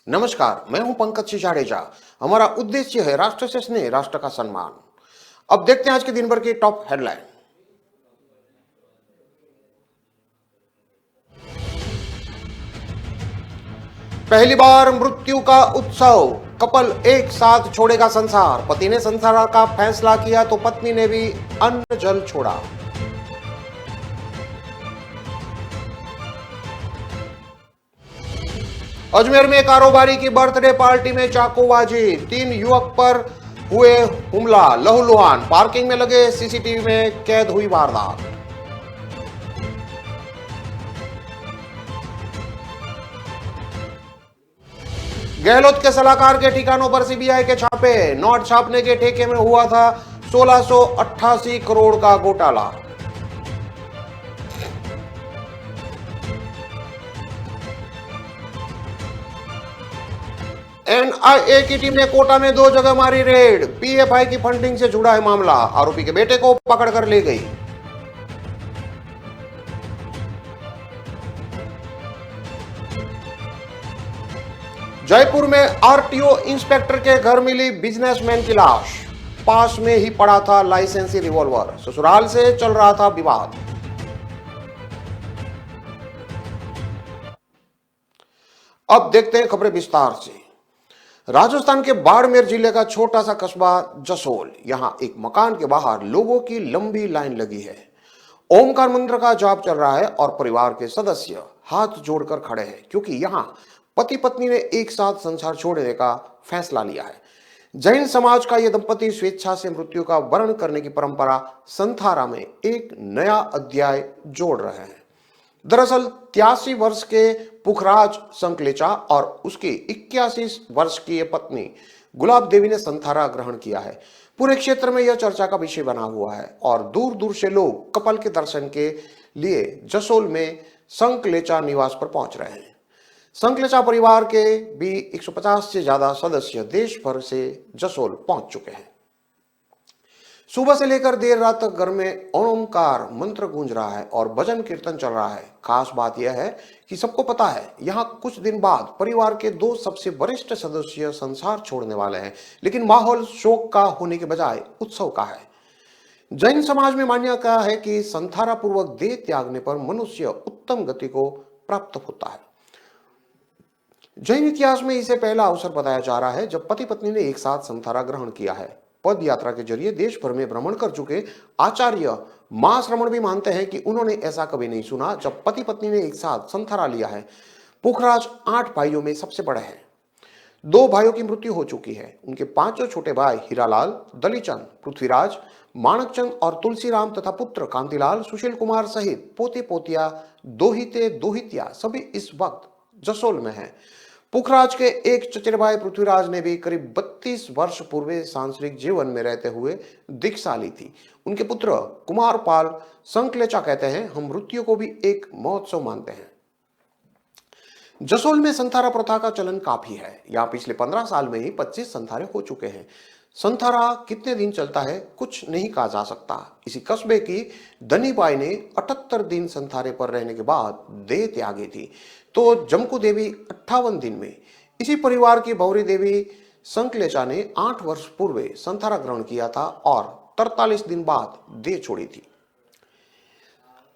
नमस्कार, मैं हूं पंकज जाडेजा। हमारा उद्देश्य है राष्ट्र से स्नेह, राष्ट्र का सम्मान। अब देखते हैं आज के दिन भर की टॉप हेडलाइन। पहली बार मृत्यु का उत्सव, कपल एक साथ छोड़ेगा संसार। पति ने संसार का फैसला किया तो पत्नी ने भी अन्न जल छोड़ा। अजमेर में कारोबारी की बर्थडे पार्टी में चाकूबाजी, 3 युवक पर हुए हमला, लहूलुहान। पार्किंग में लगे सीसीटीवी में कैद हुई वारदात। गहलोत के सलाहकार के ठिकानों पर सीबीआई के छापे, नोट छापने के ठेके में हुआ था 1688 करोड़ का घोटाला। एनआईए की टीम ने कोटा में 2 जगह मारी रेड, पीएफआई की फंडिंग से जुड़ा है मामला। आरोपी के बेटे को पकड़कर ले गई। जयपुर में आरटीओ इंस्पेक्टर के घर मिली बिजनेसमैन की लाश, पास में ही पड़ा था लाइसेंसी रिवॉल्वर। ससुराल से चल रहा था विवाद। अब देखते हैं खबरें विस्तार से। राजस्थान के बाड़मेर जिले का छोटा सा कस्बा जसोल, यहां एक मकान के बाहर लोगों की लंबी लाइन लगी है। ओमकार मंत्र का जाप चल रहा है और परिवार के सदस्य हाथ जोड़कर खड़े हैं, क्योंकि यहां पति पत्नी ने एक साथ संसार छोड़ने का फैसला लिया है। जैन समाज का यह दंपति स्वेच्छा से मृत्यु का वर्ण करने की परंपरा संथारा में एक नया अध्याय जोड़ रहे हैं। दरअसल 83 वर्ष के पुखराज संकलेचा और उसकी 81 वर्ष की पत्नी गुलाब देवी ने संथारा ग्रहण किया है। पूरे क्षेत्र में यह चर्चा का विषय बना हुआ है और दूर दूर से लोग कपल के दर्शन के लिए जसोल में संकलेचा निवास पर पहुंच रहे हैं। संकलेचा परिवार के भी 150 से ज्यादा सदस्य देश भर से जसोल पहुंच चुके हैं। सुबह से लेकर देर रात तक घर में ओमकार मंत्र गूंज रहा है और भजन कीर्तन चल रहा है। खास बात यह है कि सबको पता है यहाँ कुछ दिन बाद परिवार के 2 सबसे वरिष्ठ सदस्य संसार छोड़ने वाले हैं, लेकिन माहौल शोक का होने के बजाय उत्सव का है। जैन समाज में मान्यता है कि संथारा पूर्वक देह त्यागने पर मनुष्य उत्तम गति को प्राप्त होता है। जैन इतिहास में इसे पहला अवसर बताया जा रहा है जब पति पत्नी ने एक साथ संथारा ग्रहण किया है। पद यात्रा के जरिए देश भर में भ्रमण कर चुके आचार्य मां श्रवण भी मानते हैं कि उन्होंने ऐसा कभी नहीं सुना जब पति पत्नी ने एक साथ संथारा लिया है। पुखराज 8 भाइयों में सबसे बड़े हैं। 2 भाइयों की मृत्यु हो चुकी है। उनके 5 छोटे भाई हीरालाल, दलीचंद, पृथ्वीराज, माणकचंद और तुलसीराम तथा पुत्र कांतिलाल, सुशील कुमार सहित पोते पोतिया, दोहिते दोहितिया सभी इस वक्त जसोल में हैं। पुखराज के एक चचेरे भाई पृथ्वीराज ने भी करीब 32 वर्ष पूर्व सांसारिक जीवन में रहते हुए दीक्षा ली थी। उनके पुत्र कुमारपाल संकलेचा कहते हैं, हम मृत्यु को भी एक महोत्सव मानते हैं। जसोल में संथारा प्रथा का चलन काफी है। यहाँ पिछले 15 साल में ही 25 संथारे हो चुके हैं। संथारा कितने दिन चलता है कुछ नहीं कहा जा सकता। इसी कस्बे की धनीबाई ने 78 दिन संथारे पर रहने के बाद देह त्यागी थी, तो जमकू देवी 58 दिन में। इसी परिवार की भौरी देवी संकलेचा ने 8 वर्ष पूर्व संथारा ग्रहण किया था और 43 दिन बाद देह छोड़ी थी।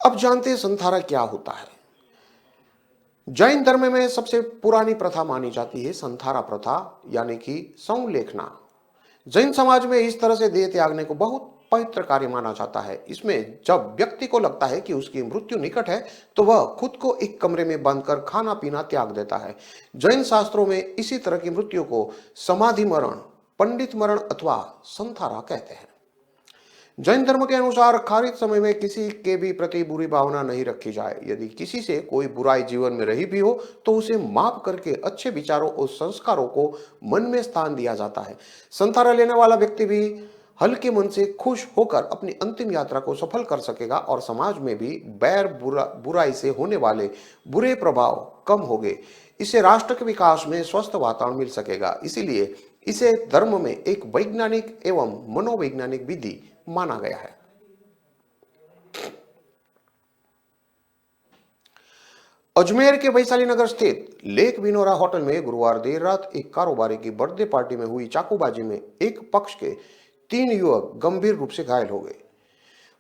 अब जानते हैं संथारा क्या होता है। जैन धर्म में सबसे पुरानी प्रथा मानी जाती है संथारा प्रथा, यानी कि संलेखना। जैन समाज में इस तरह से देह त्यागने को बहुत पवित्र कार्य माना जाता है। इसमें जब व्यक्ति को लगता है कि उसकी मृत्यु निकट है तो वह खुद को एक कमरे में बंद कर खाना पीना त्याग देता है। जैन शास्त्रों में इसी तरह की मृत्यु को समाधि मरण, पंडित मरण अथवा संथारा कहते हैं। जैन धर्म के अनुसार खारिज समय में किसी के भी प्रति बुरी भावना नहीं रखी जाए। यदि किसी से कोई बुराई जीवन में रही भी हो तो उसे माफ करके अच्छे विचारों और संस्कारों को मन में स्थान दिया जाता है। संथारा लेने वाला व्यक्ति भी हल्के मन से खुश होकर अपनी अंतिम यात्रा को सफल कर सकेगा और समाज में भी बैर बुराई से होने वाले बुरे प्रभाव कम होंगे। इससे राष्ट्र के विकास में स्वस्थ वातावरण मिल सकेगा। इसीलिए इसे धर्म में एक वैज्ञानिक एवं मनोवैज्ञानिक विधि माना गया है। अजमेर के वैशाली नगर स्थित लेक विनोरा होटल में गुरुवार देर रात एक कारोबारी की बर्थडे पार्टी में हुई चाकूबाजी में एक पक्ष के 3 युवक गंभीर रूप से घायल हो गए।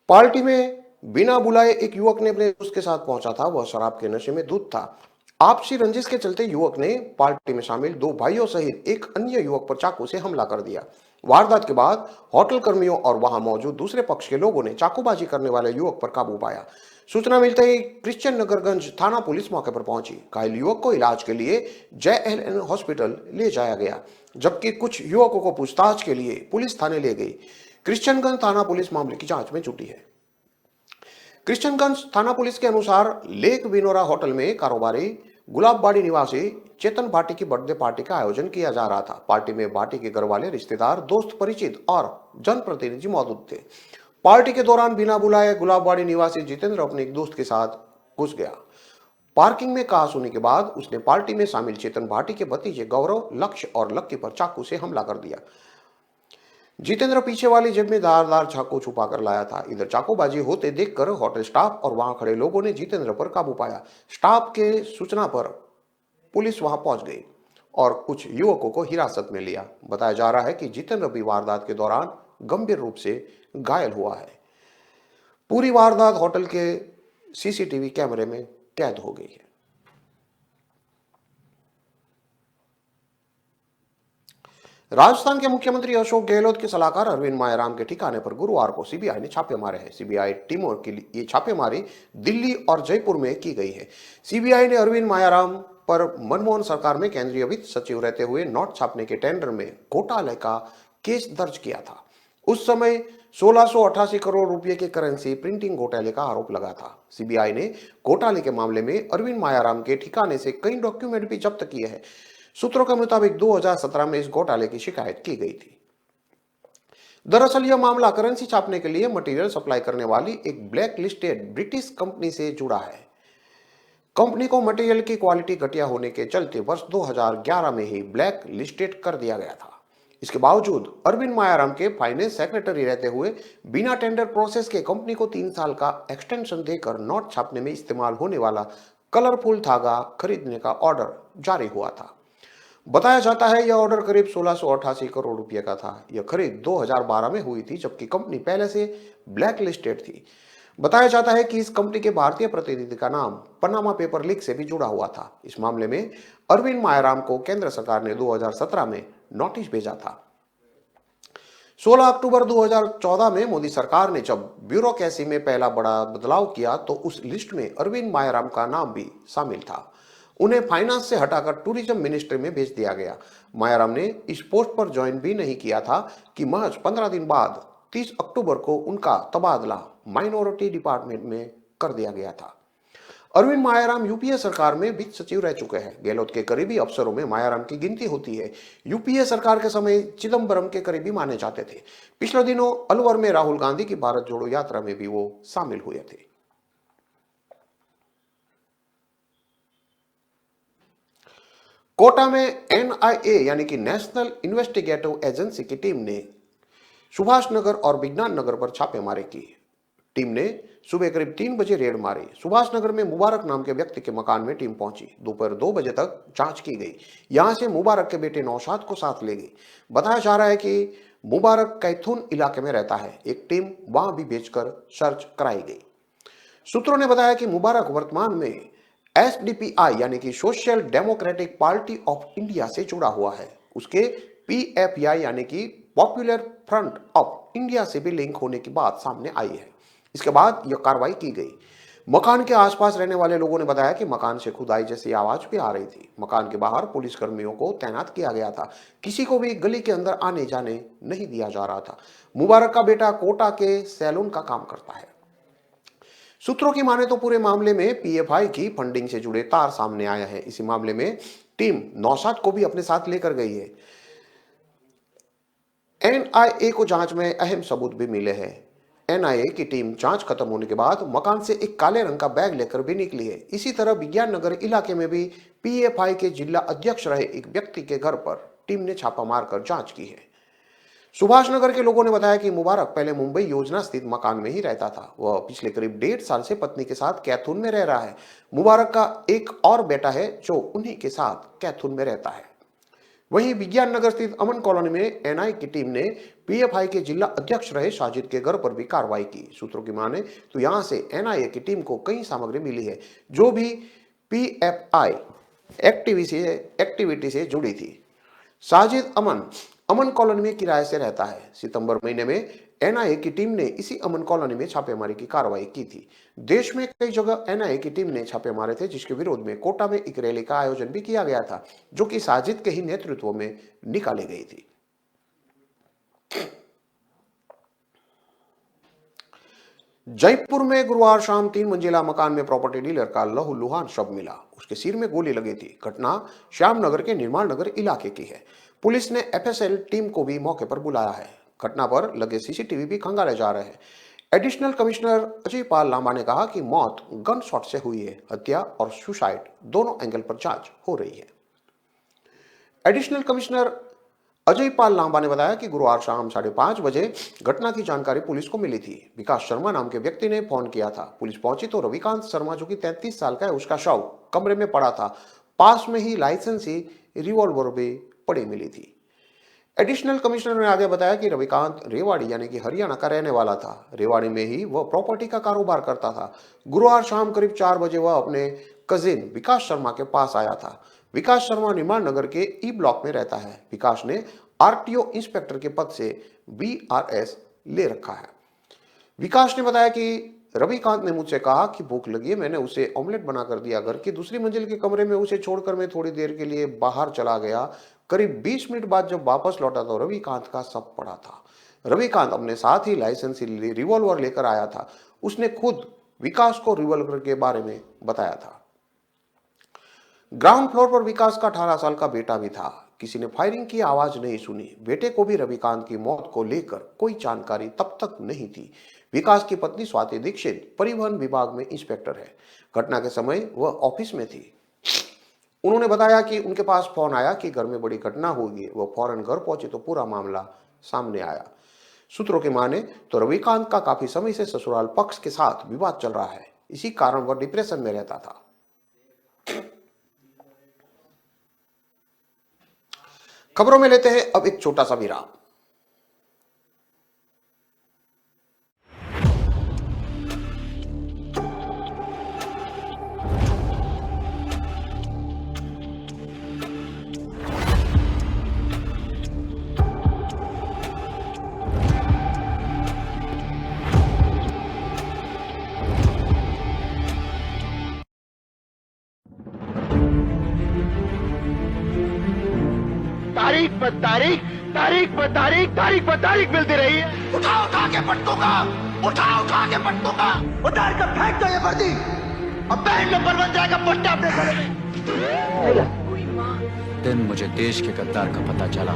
पार्टी में बिना बुलाए एक युवक ने अपने दोस्त के साथ पहुंचा था। वह शराब के नशे में धुत था। आपसी रंजिश के चलते युवक ने पार्टी में शामिल 2 भाइयों सहित एक अन्य युवक पर चाकू से हमला कर दिया। वारदात के बाद होटल कर्मियों और वहां मौजूद दूसरे पक्ष के लोगों ने चाकूबाजी करने वाले युवक पर काबू पाया। सूचना मिलते ही क्रिश्चियन नगरगंज थाना पुलिस मौके पर पहुंची। घायल युवक को इलाज के लिए JLN हॉस्पिटल ले जाया गया, जबकि कुछ युवकों को पूछताछ के लिए पुलिस थाने ले गई। क्रिश्चियनगंज थाना पुलिस मामले की जांच में जुटी है। क्रिश्चियनगंज थाना पुलिस के अनुसार लेक विनोरा होटल में कारोबारी गुलाबबाड़ी निवासी चेतन भाटी की बर्थडे पार्टी का आयोजन किया जा रहा था। पार्टी में भाटी के घर वाले, रिश्तेदार, दोस्त, परिचित और जनप्रतिनिधि मौजूद थे। पार्टी के दौरान बिना बुलाए गुलाबबाड़ी निवासी जितेंद्र अपने एक दोस्त के साथ घुस गया। पार्किंग में कहासुनी के बाद उसने पार्टी में शामिल चेतन भाटी के भतीजे गौरव, लक्ष्य और लक्की पर चाकू से हमला कर दिया। जितेंद्र पीछे वाली जेब में धारदार चाकू छुपा कर लाया था। इधर चाकूबाजी होते देखकर होटल स्टाफ और वहां खड़े लोगों ने जितेंद्र पर काबू पाया। स्टाफ के सूचना पर पुलिस वहां पहुंच गई और कुछ युवकों को हिरासत में लिया। बताया जा रहा है कि जितेंद्र भी वारदात के दौरान गंभीर रूप से घायल हुआ है। पूरी वारदात होटल के CCTV कैमरे में कैद हो गई है। राजस्थान के मुख्यमंत्री अशोक गहलोत के सलाहकार अरविंद मायाराम के ठिकाने पर गुरुवार को सीबीआई ने छापे मारे हैं। सीबीआई टीमों की ये छापेमारी दिल्ली और जयपुर में की गई है। सीबीआई ने अरविंद मायाराम पर मनमोहन सरकार में केंद्रीय वित्त सचिव रहते हुए नोट छापने के टेंडर में घोटाले का केस दर्ज किया था। उस समय 1688 करोड़ रुपए के करेंसी प्रिंटिंग घोटाले का आरोप लगा था। सीबीआई ने घोटाले के मामले में अरविंद मायाराम के ठिकाने से कई डॉक्यूमेंट भी जब्त किए हैं। सूत्रों के मुताबिक 2017 में इस घोटाले की शिकायत की गई थी। दरअसल यह मामला करेंसी छापने के लिए मटेरियल सप्लाई करने वाली एक ब्लैक लिस्टेड ब्रिटिश कंपनी से जुड़ा है। कंपनी को मटेरियल की क्वालिटी घटिया होने के चलते वर्ष 2011 में ही ब्लैक लिस्टेड कर दिया गया था। इसके बावजूद अरविंद मायाराम के फाइनेंस सेक्रेटरी रहते हुए बिना टेंडर प्रोसेस के कंपनी को 3 साल का एक्सटेंशन देकर नोट छापने में इस्तेमाल होने वाला कलरफुल धागा खरीदने का ऑर्डर जारी हुआ था। बताया जाता है यह ऑर्डर करीब 1688 करोड़ रुपए का था। यह खरीद 2012 में हुई थी, जबकि कंपनी पहले से ब्लैक लिस्टेड थी। बताया जाता है कि इस कंपनी के भारतीय प्रतिनिधि का नाम पनामा पेपर लीक से भी जुड़ा हुआ था। इस मामले में अरविंद मायाराम को केंद्र सरकार ने 2017 में नोटिस भेजा था। 16 अक्टूबर 2014 में मोदी सरकार ने जब ब्यूरोक्रेसी में पहला बड़ा बदलाव किया तो उस लिस्ट में अरविंद मायाराम का नाम भी शामिल था। उन्हें फाइनेंस से हटाकर टूरिज्म मिनिस्ट्री में भेज दिया गया। मायाराम ने इस पोस्ट पर ज्वाइन भी नहीं किया था कि महज 15 दिन बाद 30 अक्टूबर को उनका तबादला माइनॉरिटी डिपार्टमेंट में कर दिया गया था। अरविंद मायाराम यूपीए सरकार में वित्त सचिव रह चुके हैं। गहलोत के करीबी अफसरों में मायाराम की गिनती होती है। यूपीए सरकार के समय चिदम्बरम के करीबी माने जाते थे। पिछले दिनों अलवर में राहुल गांधी की भारत जोड़ो यात्रा में भी वो शामिल हुए थे। कोटा में NIA यानी कि नेशनल इन्वेस्टिगेटिव एजेंसी की टीम ने सुभाष नगर और विज्ञान नगर पर छापेमारी की। टीम ने सुबह करीब 3 बजे रेड मारी। सुभाष नगर में मुबारक नाम के व्यक्ति के मकान में टीम पहुंची। दोपहर 2 बजे तक जांच की गई। यहां से मुबारक के बेटे नौशाद को साथ ले गई। बताया जा रहा है कि मुबारक कैथून इलाके में रहता है। एक टीम वहां भी भेजकर सर्च कराई गई। सूत्रों ने बताया कि मुबारक वर्तमान में SDPI यानी कि social democratic party of India से जुड़ा हुआ है। उसके PFI यानी कि पॉपुलर फ्रंट ऑफ इंडिया से भी लिंक होने की बात सामने आई है। इसके बाद यह कार्रवाई की गई। मकान के आसपास रहने वाले लोगों ने बताया कि मकान से खुदाई जैसी आवाज भी आ रही थी। मकान के बाहर पुलिस कर्मियों को तैनात किया गया था। किसी को भी गली के अंदर आने जाने नहीं दिया जा रहा था। मुबारक का बेटा कोटा के सैलून का काम करता है। सूत्रों की माने तो पूरे मामले में PFI की फंडिंग से जुड़े तार सामने आया है। इसी मामले में टीम नौशाद को भी अपने साथ लेकर गई है। NIA को जांच में अहम सबूत भी मिले हैं। NIA की टीम जांच खत्म होने के बाद मकान से एक काले रंग का बैग लेकर भी निकली है। इसी तरह विज्ञान नगर इलाके में भी PFI के जिला अध्यक्ष रहे एक व्यक्ति के घर पर टीम ने छापा मारकर जांच की है। सुभाष नगर के लोगों ने बताया कि मुबारक पहले मुंबई योजना स्थित मकान में ही रहता था। वह पिछले करीब 1.5 साल से पत्नी के साथ कैथून में रह रहा है। मुबारक का एक और बेटा है जो उन्हीं के साथ कैथून में रहता है। वहीं विज्ञान नगर स्थित अमन कॉलोनी में एनआई की टीम ने पीएफआई के जिला अध्यक्ष रहे साजिद के घर पर भी कार्रवाई की। सूत्रों की माने तो यहां से एनआईए की टीम को कई सामग्री मिली है जो भी पीएफआई एक्टिविटी से जुड़ी थी। साजिद अमन कॉलोनी में किराए से रहता है। सितंबर महीने में एनआईए की टीम ने इसी अमन कॉलोनी में छापेमारी की कार्रवाई की थी। देश में कई जगह एनआईए की टीम ने छापे मारे थे, जिसके विरोध में कोटा में एक रैली का आयोजन भी किया गया था, जो कि साजिद के ही नेतृत्व में निकाली गई थी। जयपुर में गुरुवार शाम 3 मंजिला मकान में प्रॉपर्टी डीलर का लहूलुहान शव मिला। उसके सिर में गोली लगी थी। घटना श्यामनगर के निर्माण नगर इलाके की है। पुलिस ने एफएसएल टीम को भी मौके पर बुलाया है। घटना पर लगे सीसीटीवी भी खंगाले जा रहे हैं। एडिशनल कमिश्नर अजय पाल लांबा ने कहा कि मौत गन शॉट से हुई है। हत्या और सुसाइड दोनों एंगल पर जांच हो रही है। एडिशनल कमिश्नर अजय पाल लांबा ने बताया कि गुरुवार शाम 5:30 बजे घटना की जानकारी पुलिस को मिली थी। विकास शर्मा नाम के व्यक्ति ने फोन किया था। पुलिस पहुंची तो रविकांत शर्मा, जो कि 33 साल का है, उसका शव कमरे में पड़ा था। पास में ही लाइसेंसी रिवॉल्वर भी पड़ी मिली थी। एडिशनल कमिश्नर ने आगे बताया कि रविकांत रेवाड़ी यानी कि हरियाणा का रहने वाला था। रेवाड़ी में ही वह प्रॉपर्टी का कारोबार करता था। गुरुवार शाम करीब 4 बजे वह अपने कजिन विकास शर्मा के पास आया था। विकास शर्मा निर्माण नगर के ई ब्लॉक में रहता है। विकास ने आरटीओ इंस्पेक्टर के पद से वीआरएस ले रखा है। विकास ने बताया कि रविकांत ने मुझसे कहा कि भूख लगी है, मैंने उसे ऑमलेट बनाकर दिया। घर की दूसरी मंजिल के कमरे में उसे छोड़कर मैं थोड़ी देर के लिए बाहर चला गया। करीब 20 मिनट बाद जब वापस लौटा तो रविकांत का शव पड़ा था। रविकांत अपने साथ ही लाइसेंसी रिवॉल्वर लेकर आया था। उसने खुद विकास को रिवॉल्वर के बारे में बताया था। ग्राउंड फ्लोर पर विकास का 18 साल का बेटा भी था। किसी ने फायरिंग की आवाज नहीं सुनी। बेटे को भी रविकांत की मौत को लेकर कोई जानकारी तब तक नहीं थी। विकास की पत्नी स्वाति दीक्षित परिवहन विभाग में इंस्पेक्टर है। घटना के समय वह ऑफिस में थी। उन्होंने बताया कि उनके पास फोन आया कि घर में बड़ी घटना हुई है। वह फौरन घर पहुंचे तो पूरा मामला सामने आया। सूत्रों के माने तो रविकांत का काफी समय से ससुराल पक्ष के साथ विवाद चल रहा है। इसी कारण वह डिप्रेशन में रहता था। खबरों में लेते हैं अब एक छोटा सा विराम। तारीख पर तारीख, तारीख पर तारीख, तारीख पर तारीख मिलती रही है। उठा उठा के पटकूंगा, उठा उठा के पटकूंगा। उतार कर फेंक दो ये वर्दी, अब बैंड नंबर बन जाएगा पट्टा अपने गले में। दिन मुझे देश के गद्दार का पता चला।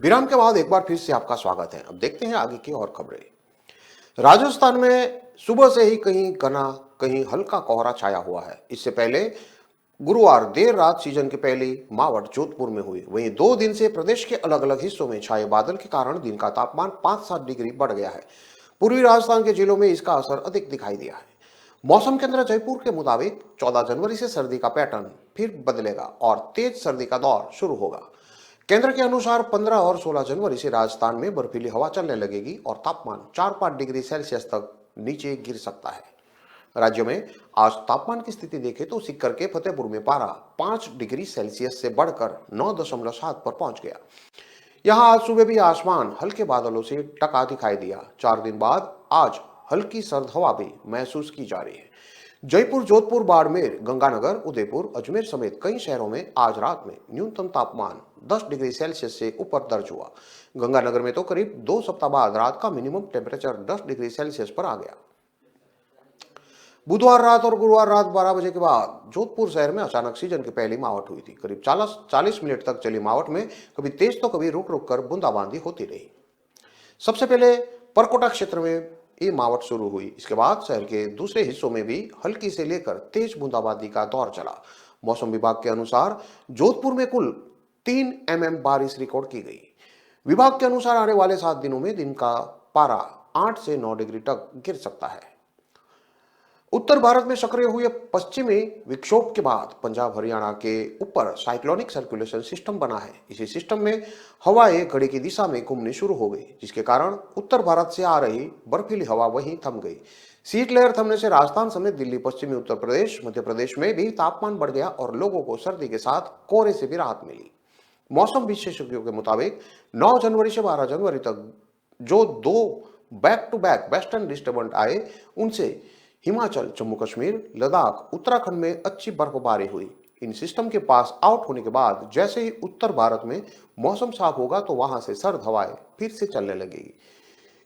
विराम के बाद एक बार फिर से आपका स्वागत है। अब देखते हैं आगे की और खबरें। राजस्थान में सुबह से ही कहीं घना कहीं हल्का कोहरा छाया हुआ है। इससे पहले गुरुवार देर रात सीजन की पहली मावट जोधपुर में हुई। वहीं 2 दिन से प्रदेश के अलग अलग हिस्सों में छाए बादल के कारण दिन का तापमान 5-7 डिग्री बढ़ गया है। पूर्वी राजस्थान के जिलों में इसका असर अधिक दिखाई दिया है। मौसम केंद्र जयपुर के मुताबिक 14 जनवरी से सर्दी का पैटर्न फिर बदलेगा और तेज सर्दी का दौर शुरू होगा। केंद्र के अनुसार 15 और 16 जनवरी से राजस्थान में बर्फीली हवा चलने लगेगी और तापमान 4-5 डिग्री सेल्सियस तक नीचे गिर सकता है। राज्य में आज तापमान की स्थिति देखें तो सीकर के फतेहपुर में पारा 5 डिग्री सेल्सियस से बढ़कर 9.7 पर पहुंच गया। यहां आज सुबह भी आसमान हल्के बादलों से ढका दिखाई दिया। 4 दिन बाद आज हल्की सर्द हवा भी महसूस की जा रही है। जयपुर, जोधपुर, बाड़मेर, गंगानगर, उदयपुर, अजमेर समेत कई शहरों में आज रात में न्यूनतम तापमान 10 डिग्री सेल्सियस से ऊपर दर्ज हुआ। गंगानगर में तो करीब 2 सप्ताह बाद रात का मिनिमम टेम्परेचर 10 डिग्री सेल्सियस पर आ गया। बुधवार रात और गुरुवार रात 12 बजे के बाद जोधपुर शहर में अचानक सीजन की पहली मावट हुई थी। करीब 40 मिनट तक चली मावट में कभी तेज तो कभी रुक रुक कर बूंदाबांदी होती रही। सबसे पहले परकोटा क्षेत्र में ये मावट शुरू हुई। इसके बाद शहर के दूसरे हिस्सों में भी हल्की से लेकर तेज बूंदाबांदी का दौर चला। मौसम विभाग के अनुसार जोधपुर में कुल 3 mm बारिश रिकॉर्ड की गई। विभाग के अनुसार आने वाले 7 दिनों में दिन का पारा 8 से 9 डिग्री तक गिर सकता है। उत्तर भारत में सक्रिय हुए पश्चिमी विक्षोभ के बाद पंजाब हरियाणा के ऊपर साइक्लोनिक सर्कुलेशन सिस्टम बना है। इसी सिस्टम में हवाएं घड़ी की दिशा में घूमनी शुरू हो गई, जिसके कारण उत्तर भारत से आ रही बर्फीली हवा वहीं थम गई। शीतलहर थमने से राजस्थान समेत दिल्ली, पश्चिमी उत्तर प्रदेश, मध्य प्रदेश में भी तापमान बढ़ गया और लोगों को सर्दी के साथ कोहरे से भी राहत मिली। मौसम विशेषज्ञों के मुताबिक 9 जनवरी से 12 जनवरी तक जो 2 back to back western disturbance आए, उनसे हिमाचल, जम्मू कश्मीर, लद्दाख, उत्तराखंड में अच्छी बर्फबारी हुई। इन सिस्टम के पास आउट होने के बाद जैसे ही उत्तर भारत में मौसम साफ होगा तो वहां से सर्द हवाएं फिर से चलने लगेगी।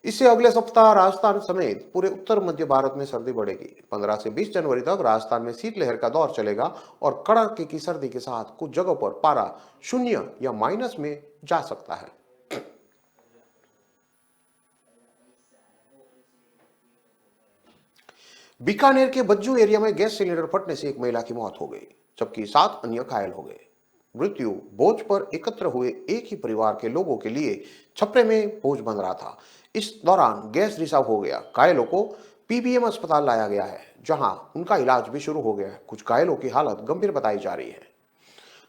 इससे अगले सप्ताह राजस्थान समेत पूरे उत्तर मध्य भारत में सर्दी बढ़ेगी। 15 से 20 जनवरी तक राजस्थान में शीतलहर का दौर चलेगा और कड़ाके की सर्दी के साथ कुछ जगहों पर पारा 0 या माइनस में जा सकता है। बीकानेर के बज्जू एरिया में गैस सिलेंडर फटने से एक महिला की मौत हो गई, जबकि 7 अन्य घायल हो गए। मृत्यु बोझ पर एकत्र हुए एक ही परिवार के लोगों के लिए छपरे में बोझ बन रहा था। इस दौरान गैस रिसाव हो गया। घायलों को पीबीएम अस्पताल लाया गया है, जहां उनका इलाज भी शुरू हो गया है। कुछ घायलों की हालत गंभीर बताई जा रही है।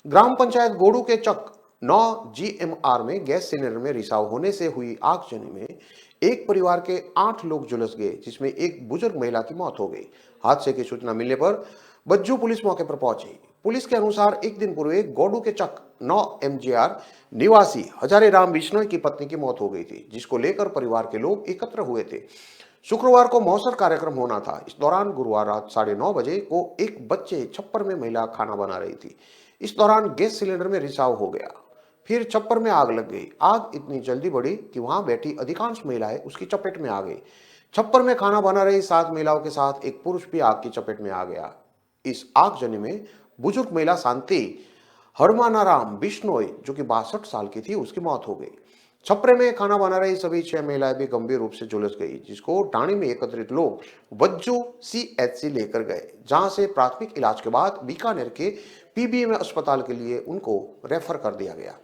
ग्राम पंचायत गोड़ू के चक 9 GMR में गैस सिलेंडर में रिसाव होने से हुई आगजनी में एक परिवार के 8 लोग झुलस गए, जिसमें एक बुजुर्ग महिला की मौत हो गई। हादसे की सूचना मिलने पर बज्जू पुलिस मौके पर पहुंची। पुलिस के अनुसार एक दिन पूर्व गोडू के चक 9 MGR निवासी हजारे राम बिश्नोई की पत्नी की मौत हो गई थी, जिसको लेकर परिवार के लोग एकत्र हुए थे। शुक्रवार को मौसर कार्यक्रम होना था। इस दौरान गुरुवार रात 9:30 बजे को एक बच्चे छप्पर में महिला खाना बना रही थी। इस दौरान गैस सिलेंडर में रिसाव हो गया, फिर छप्पर में आग लग गई। आग इतनी जल्दी बढ़ी कि वहां बैठी अधिकांश महिलाएं उसकी चपेट में आ गई। छप्पर में खाना बना रही 7 महिलाओं के साथ एक पुरुष भी आग की चपेट में आ गया। इस आगजनी में बुजुर्ग महिला शांति हरमानाराम बिश्नोई, जो कि 62 साल की थी, उसकी मौत हो गई। छपरे में खाना बना रही सभी 6 महिलाएं भी गंभीर रूप से झुलस गई, जिसको टाणी में एकत्रित लोग बज्जू CHC लेकर गए, जहां से प्राथमिक इलाज के बाद बीकानेर के पीबीएम अस्पताल के लिए उनको रेफर कर दिया गया।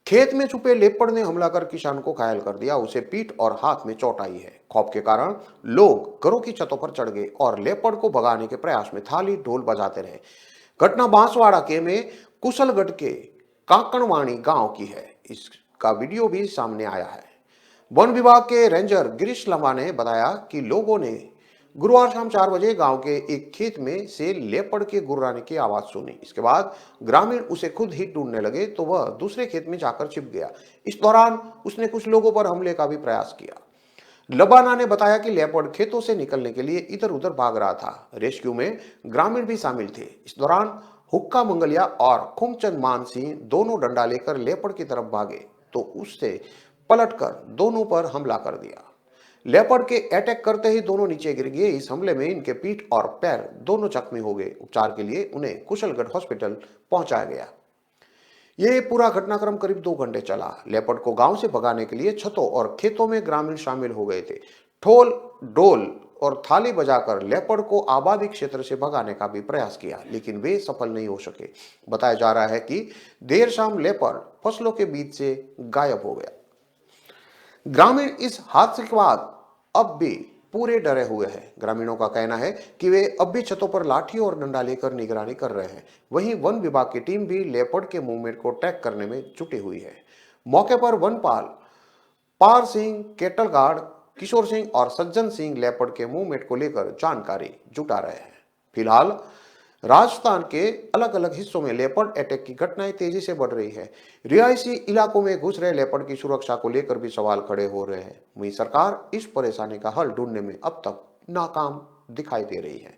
खेत में छुपे लेपर्ड ने हमला कर किसान को घायल कर दिया। उसे पीठ और हाथ में चोट आई है। खौफ के कारण लोग घरों की छतों पर चढ़ गए और लेपर्ड को भगाने के प्रयास में थाली ढोल बजाते रहे। घटना बांसवाड़ा के में कुशलगढ़ के काकणवाणी गांव की है। इसका वीडियो भी सामने आया है। वन विभाग के रेंजर गिरीश लंबा ने बताया कि लोगों ने गुरुवार शाम 4 बजे गांव के एक खेत में से लेपर्ड के गुर्राने की आवाज सुनी। इसके बाद ग्रामीण उसे खुद ही ढूंढने लगे तो वह दूसरे खेत में जाकर छिप गया। इस दौरान उसने कुछ लोगों पर हमले का भी प्रयास किया। लबाना ने बताया कि लेपर्ड खेतों से निकलने के लिए इधर उधर भाग रहा था। रेस्क्यू में ग्रामीण भी शामिल थे। इस दौरान हुक्का मंगलिया और खुमचंद मान सिंह दोनों डंडा लेकर लेपर्ड की तरफ भागे तो उससे पलटकर दोनों पर हमला कर दिया। लेपर्ड के अटैक करते ही दोनों नीचे गिर गए। इस हमले में इनके पीठ और पैर दोनों जख्मी हो गए। उपचार के लिए उन्हें कुशलगढ़ हॉस्पिटल पहुंचाया गया। यह पूरा घटनाक्रम करीब 2 घंटे चला। लेपर्ड को गांव से भगाने के लिए छतों और खेतों में ग्रामीण शामिल हो गए थे। ठोल, डोल और थाली बजाकर लेपर्ड को आबादी क्षेत्र से भगाने का भी प्रयास किया, लेकिन वे सफल नहीं हो सके। बताया जा रहा है कि देर शाम लेपर्ड फसलों के बीच से गायब हो गया। ग्रामीण इस हादसे के बाद अब भी पूरे डरे हुए हैं। ग्रामीणों का कहना है कि वे अब भी छतों पर लाठी और डंडा लेकर निगरानी कर रहे हैं। वहीं वन विभाग की टीम भी लेपर्ड के मूवमेंट को ट्रैक करने में जुटी हुई है। मौके पर वनपाल पार सिंह, केटल गार्ड किशोर सिंह और सज्जन सिंह लेपर्ड के मूवमेंट को लेकर जानकारी जुटा रहे हैं। फिलहाल राजस्थान के अलग अलग हिस्सों में लेपर्ड अटैक की घटनाएं तेजी से बढ़ रही है। रिहायशी इलाकों में घुस रहे लेपर्ड की सुरक्षा को लेकर भी सवाल खड़े हो रहे हैं। वहीं सरकार इस परेशानी का हल ढूंढने में अब तक नाकाम दिखाई दे रही है।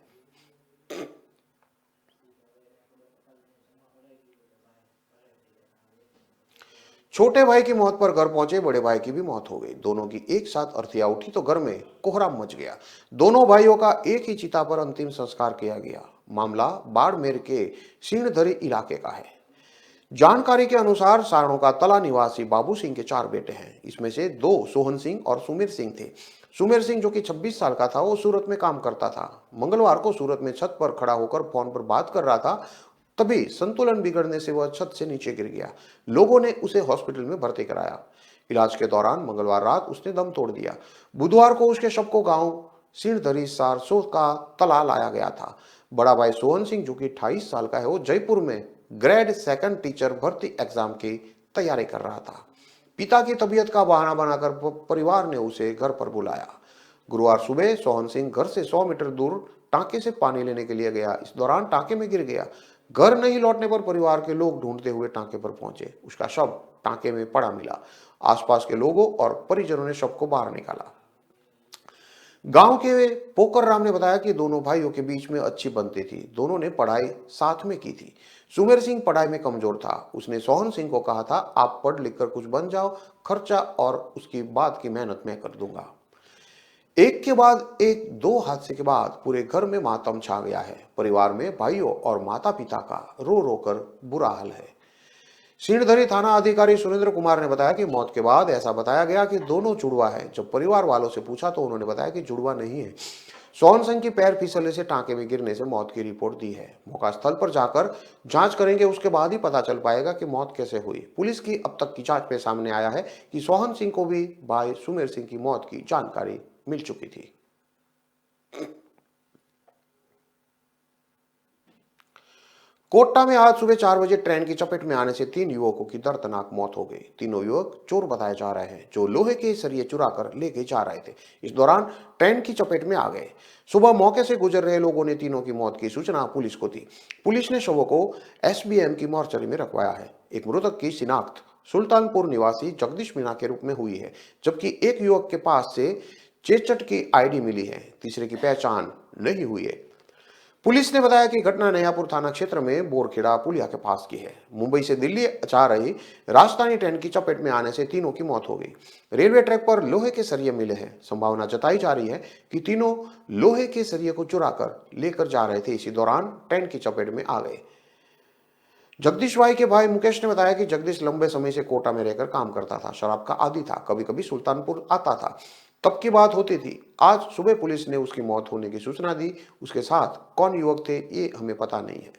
छोटे भाई की मौत पर घर पहुंचे बड़े भाई की भी मौत हो गई। दोनों की एक साथ अर्थियां उठी तो घर में कोहराम मच गया। दोनों भाइयों का एक ही चिता पर अंतिम संस्कार किया गया। मामला बाड़मेर के सीणधरी इलाके का है। जानकारी के अनुसार सारणों का तला निवासी बाबू सिंह के 4 बेटे हैं। इसमें से 2 सोहन सिंह और सुमेर सिंह थे। सुमेर सिंह जो कि 26 साल का था, वो सूरत में काम करता था। मंगलवार को सूरत में छत पर खड़ा होकर फोन पर बात कर रहा था, तभी संतुलन बिगड़ने से वह छत से नीचे गिर गया। लोगों ने उसे हॉस्पिटल में भर्ती कराया। इलाज के दौरान मंगलवार रात उसने दम तोड़ दिया। बुधवार को उसके शव को गांव सीणधरी सारसों का तला लाया गया था। बड़ा भाई सोहन सिंह जो कि 28 साल का है, वो जयपुर में ग्रेड 2 टीचर भर्ती एग्जाम की तैयारी कर रहा था। पिता की तबीयत का बहाना बनाकर परिवार ने उसे घर पर बुलाया। गुरुवार सुबह सोहन सिंह घर से 100 मीटर दूर टांके से पानी लेने के लिए गया। इस दौरान टांके में गिर गया। घर नहीं लौटने पर परिवार के लोग ढूंढते हुए टांके पर पहुंचे। उसका शव टांके में पड़ा मिला। आसपास के लोगों और परिजनों ने शव को बाहर निकाला। गांव के पोकर राम ने बताया कि दोनों भाइयों के बीच में अच्छी बनती थी। दोनों ने पढ़ाई साथ में की थी। सुमेर सिंह पढ़ाई में कमजोर था। उसने सोहन सिंह को कहा था, आप पढ़ लिख कर कुछ बन जाओ, खर्चा और उसकी बाद की मेहनत मैं कर दूंगा। एक के बाद एक 2 हादसे के बाद पूरे घर में मातम छा गया है। परिवार में भाइयों और माता पिता का रो रो कर बुरा हाल है। सीणधरी थाना अधिकारी सुरेंद्र कुमार ने बताया कि मौत के बाद ऐसा बताया गया कि दोनों जुड़वा है। जब परिवार वालों से पूछा तो उन्होंने बताया कि जुड़वा नहीं है। सोहन सिंह की पैर फिसलने से टांके में गिरने से मौत की रिपोर्ट दी है। मौका स्थल पर जाकर जांच करेंगे, उसके बाद ही पता चल पाएगा कि मौत कैसे हुई। पुलिस की अब तक की जांच में सामने आया है कि सोहन सिंह को भी भाई सुमेर सिंह की मौत की जानकारी मिल चुकी थी। कोटा में आज सुबह 4 बजे ट्रेन की चपेट में आने से 3 युवकों की दर्दनाक मौत हो गई। तीनों युवक चोर बताए जा रहे हैं, जो लोहे के सरिये चुरा कर लेके जा रहे थे। इस दौरान ट्रेन की चपेट में आ गए। सुबह मौके से गुजर रहे लोगों ने तीनों की मौत की सूचना पुलिस को दी। पुलिस ने शवों को SBM की मोर्चरी में रखवाया है। एक मृतक की शिनाख्त सुल्तानपुर निवासी जगदीश मीणा के रूप में हुई है, जबकि एक युवक के पास से चेचट की ID मिली है। तीसरे की पहचान नहीं हुई है। पुलिस ने बताया कि घटना नयापुर थाना क्षेत्र में बोरखेड़ा पुलिया के पास की है। मुंबई से दिल्ली जा रही राजधानी ट्रेन की चपेट में आने से तीनों की मौत हो गई। रेलवे ट्रैक पर लोहे के सरिये मिले हैं। संभावना जताई जा रही है कि तीनों लोहे के सरिये को चुरा कर लेकर जा रहे थे। इसी दौरान ट्रेन की चपेट में आ गए। जगदीश भाई के भाई मुकेश ने बताया कि जगदीश लंबे समय से कोटा में रहकर काम करता था। शराब का आदी था। कभी कभी सुल्तानपुर आता था, तब की बात होती थी। आज सुबह पुलिस ने उसकी मौत होने की सूचना दी। उसके साथ कौन युवक थे ये हमें पता नहीं है।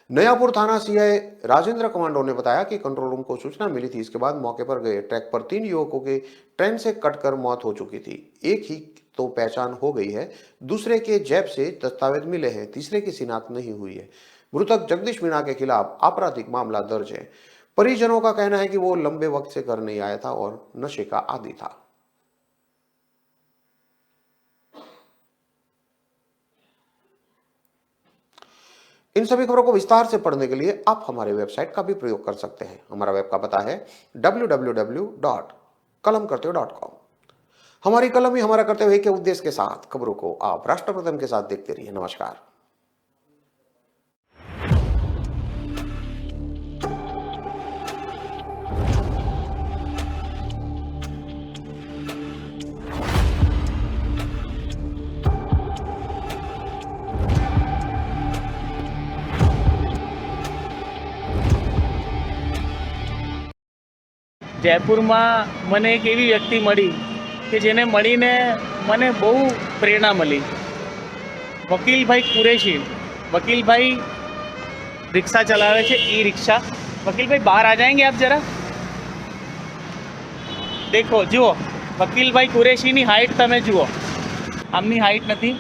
नयापुर थाना CI राजेंद्र कमांडो ने बताया कि कंट्रोल रूम को सूचना मिली थी। इसके बाद मौके पर गए। ट्रैक पर 3 युवकों के ट्रेन से कटकर मौत हो चुकी थी। एक ही तो पहचान हो गई है, दूसरे के जेब से दस्तावेज मिले हैं, तीसरे की शिनाख्त नहीं हुई है। मृतक जगदीश मीणा के खिलाफ आपराधिक मामला दर्ज है। परिजनों का कहना है कि वो लंबे वक्त से घर नहीं आया था और नशे का आदी था। इन सभी खबरों को विस्तार से पढ़ने के लिए आप हमारे वेबसाइट का भी प्रयोग कर सकते हैं। हमारा वेब का पता है www.kalamkartevy.com। हमारी कलम ही हमारा कर्तव्य के उद्देश्य के साथ खबरों को आप राष्ट्र प्रथम के साथ देखते रहिए। नमस्कार। જયપુરમાં મને એક એવી વ્યક્તિ મળી કે જેને મળીને મને બહુ પ્રેરણા મળી। વકીલભાઈ કુરેશી। વકીલભાઈ રિક્ષા ચલાવે છે, ई-रिक्शा। વકીલભાઈ બહાર आ जाएंगे आप जरा? देखो जुओ, વકીલભાઈ કુરેશીની હાઇટ તમે જુઓ, આમની હાઇટ નથી।